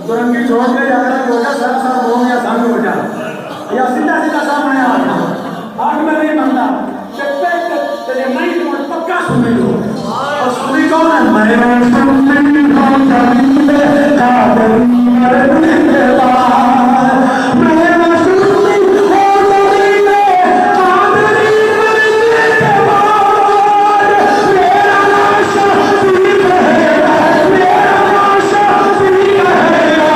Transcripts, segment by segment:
दुरंगी छोड़ के यात्रा हो जा सर सर हो या संग हो जा या सीधा सीधा सामने आ आग में नहीं बनता तेरे नहीं तो पक्का सुनी लो और सुनी कौन है मरे सुनी कौन जानी में कादर मरे के बाद मरे सुनी हो जानी में कादर मरे के बाद मेरा नाशा सुनी रहेगा मेरा नाशा सुनी रहेगा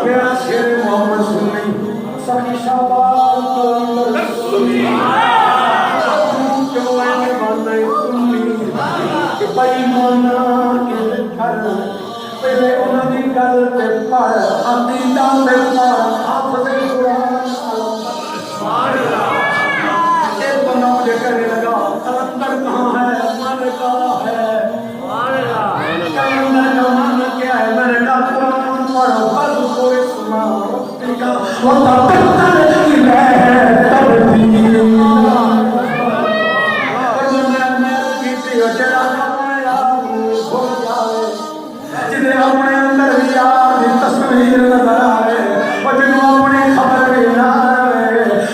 मेरा शेर मोहम्मद सुन्नी सभी शाबाश सुन्नी क्यों मैंने माना सुन्नी कि बेईमाना के घर पहले उन्होंने गल पे पढ़ अकीदा पे पढ़ हाफिज़ कुरान सुभान अल्लाह एक बनाओ लेकर लगा कलंदर कहाँ है मन कहाँ है सुभान अल्लाह कलंदर का मन क्या है मैंने कहा कुरान पढ़ो बस कोई सुना रब्बी का वो तबत्तर की है तबदील और मैं की थी जरा अपने आप भूल जाए जिन्हें अपने अंदर भी याद तस्वीर नजर आए और जिन्हें अपनी खबर भी ना आए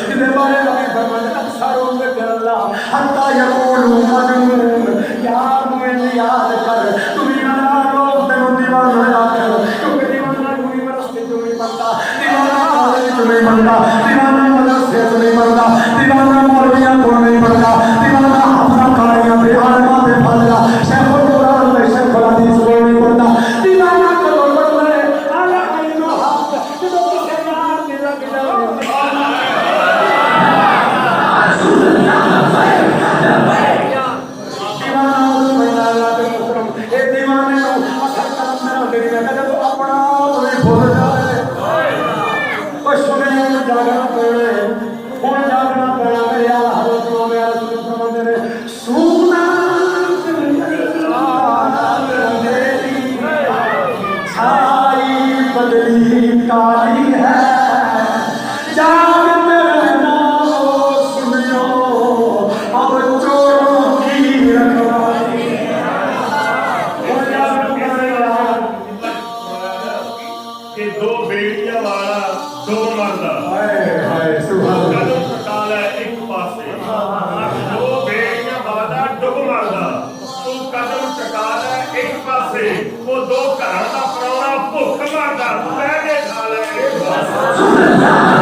जिन्हें बारे में फरमान अक्सरों में कर अल्लाह हत्ता यकूलू मजनून यार मुझे याद कर दुनिया ना लोग तेरे दीवाना याद क्योंकि दीवाना यूनिवर्सिटी जो नहीं बनता दीवाना कॉलेज जो नहीं बनता दीवाना मदरसे जो नहीं बनता दीवाना मौलविया को नहीं बनता दीवाना हफ्ता कारियां पे आलमा पे फाजिला शेखुल कुरान पे शेखुल हदीस को नहीं बनता दीवाना करो बदले आला आइनो हक जो किसे यार दिल लग जाए काली है जाग में रहना सुनियो अब चोरों की रखवाली कि दो बेटियां वाला दो मर्दा कदम कटाल है एक पासे दो बेटियां वाला दो मर्दा तू कदम कटाल है एक पासे वो दो घर का परौना भुख मरदा तू रह के खा ले